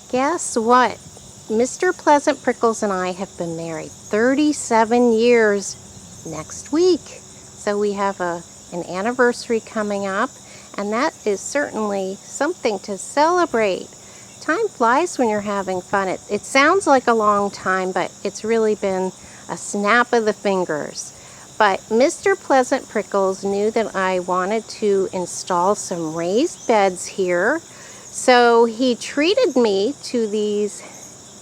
Guess what? Mr. Pleasant Prickles and I have been married 37 years next week. So we have an anniversary coming up, and that is certainly something to celebrate. Time flies when you're having fun. It sounds like a long time, but it's really been a snap of the fingers. But Mr. Pleasant Prickles knew that I wanted to install some raised beds here. So he treated me to these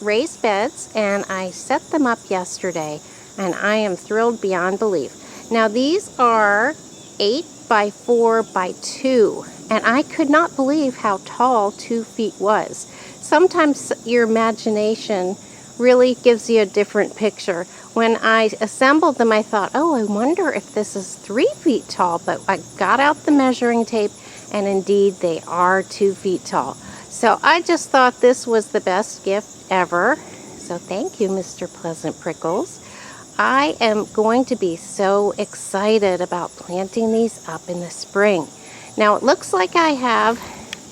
raised beds, and I set them up yesterday, and I am thrilled beyond belief. Now these are 8 by 4 by 2, and I could not believe how tall 2 feet was. Sometimes your imagination really gives you a different picture. When I assembled them, I thought, oh, I wonder if this is 3 feet tall, but I got out the measuring tape, and indeed they are 2 feet tall. So I just thought this was the best gift ever. So thank you, Mr. Pleasant Prickles. I am going to be so excited about planting these up in the spring. Now it looks like I have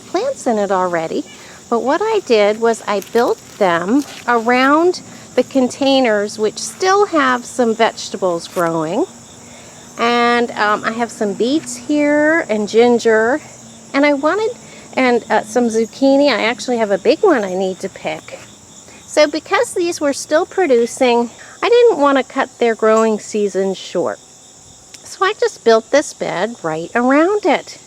plants in it already, but what I did was I built them around the containers, which still have some vegetables growing. And I have some beets here and ginger, and some zucchini. I actually have a big one I need to pick. So because these were still producing, I didn't want to cut their growing season short. So I just built this bed right around it.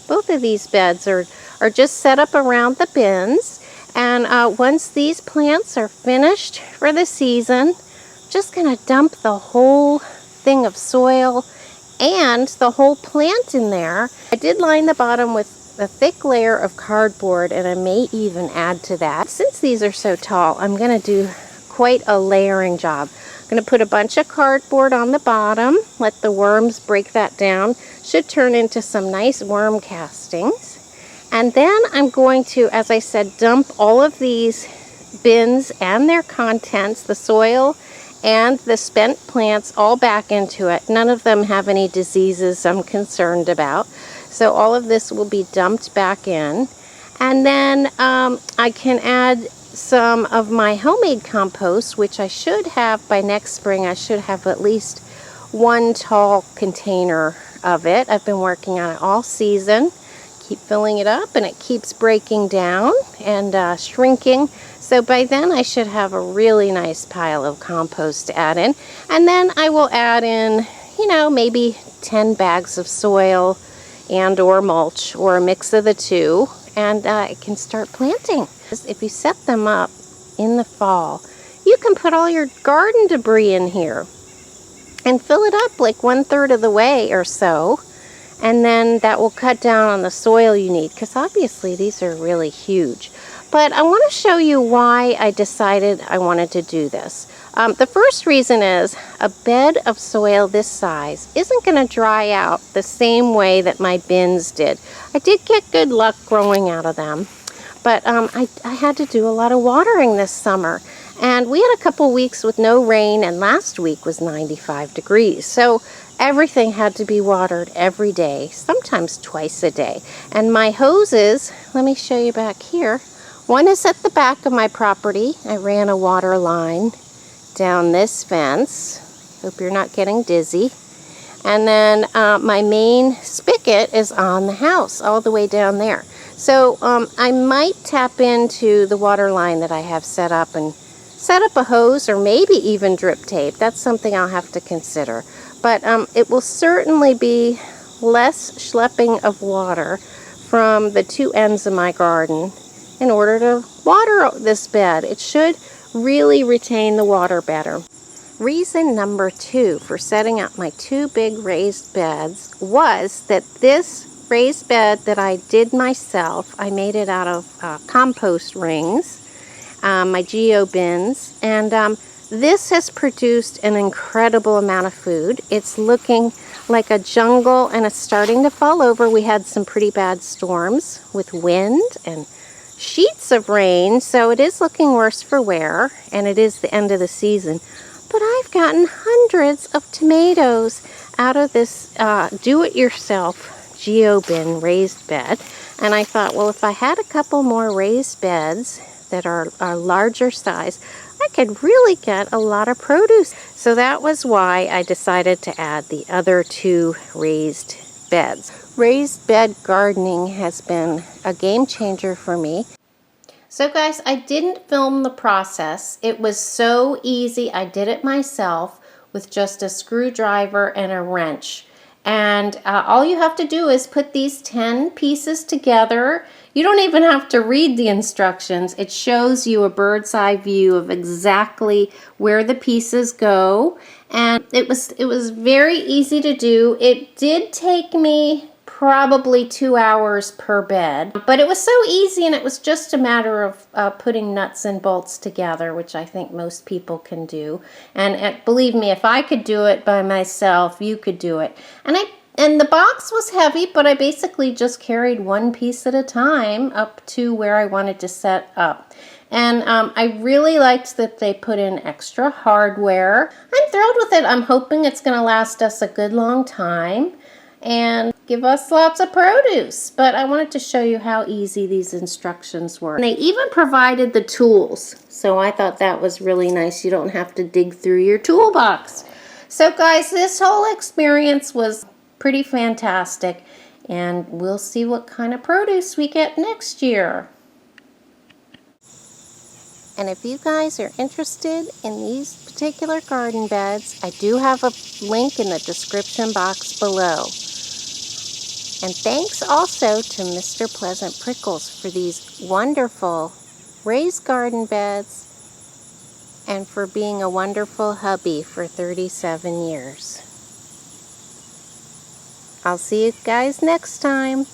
Both of these beds are just set up around the bins. And once these plants are finished for the season, I'm just going to dump the whole thing of soil and the whole plant in there. I did line the bottom with a thick layer of cardboard, and I may even add to that. Since these are so tall, I'm going to do quite a layering job. I'm going to put a bunch of cardboard on the bottom, let the worms break that down. Should turn into some nice worm castings. And then I'm going to, as I said, dump all of these bins and their contents, the soil and the spent plants, all back into it. None of them have any diseases I'm concerned about. So all of this will be dumped back in. And then I can add some of my homemade compost, which I should have by next spring. I should have at least one tall container of it. I've been working on it all season. Keep filling it up, and it keeps breaking down and shrinking. So by then I should have a really nice pile of compost to add in. And then I will add in, maybe 10 bags of soil and or mulch, or a mix of the two, and I can start planting. If you set them up in the fall, you can put all your garden debris in here and fill it up like 1/3 of the way or so. And then that will cut down on the soil you need, because obviously these are really huge. But I want to show you why I decided I wanted to do this. The first reason is a bed of soil this size isn't going to dry out the same way that my bins did. I did get good luck growing out of them, but I had to do a lot of watering this summer. And we had a couple weeks with no rain, and last week was 95 degrees. So everything had to be watered every day, sometimes twice a day. And my hoses, let me show you back here. One is at the back of my property. I ran a water line down this fence. Hope you're not getting dizzy. And then my main spigot is on the house, all the way down there. So I might tap into the water line that I have set up and set up a hose, or maybe even drip tape. That's something I'll have to consider. But it will certainly be less schlepping of water from the two ends of my garden in order to water this bed. It should really retain the water better. Reason number 2 for setting up my 2 big raised beds was that this raised bed that I did myself, I made it out of compost rings, my geo bins, and this has produced an incredible amount of food. It's looking like a jungle, and it's starting to fall over. We had some pretty bad storms with wind and sheets of rain, so it is looking worse for wear, and it is the end of the season. But I've gotten hundreds of tomatoes out of this do-it-yourself geo bin raised bed, and I thought, well, if I had a couple more raised beds, that are a larger size, I could really get a lot of produce. So that was why I decided to add the other 2 raised beds. Raised bed gardening has been a game changer for me. So guys, I didn't film the process. It was so easy. I did it myself with just a screwdriver and a wrench. And all you have to do is put these 10 pieces together. You don't even have to read the instructions. It shows you a bird's eye view of exactly where the pieces go. And it was very easy to do. It did take me probably 2 hours per bed, but it was so easy, and it was just a matter of putting nuts and bolts together, which I think most people can do. And believe me, if I could do it by myself, you could do it. And the box was heavy, but I basically just carried 1 piece at a time up to where I wanted to set up. And I really liked that they put in extra hardware. I'm thrilled with it. I'm hoping it's going to last us a good long time and give us lots of produce. But I wanted to show you how easy these instructions were. And they even provided the tools, so I thought that was really nice. You don't have to dig through your toolbox. So guys, this whole experience was pretty fantastic, and we'll see what kind of produce we get next year. And if you guys are interested in these particular garden beds, I do have a link in the description box below. And thanks also to Mr. Pleasant Prickles for these wonderful raised garden beds and for being a wonderful hubby for 37 years. I'll see you guys next time.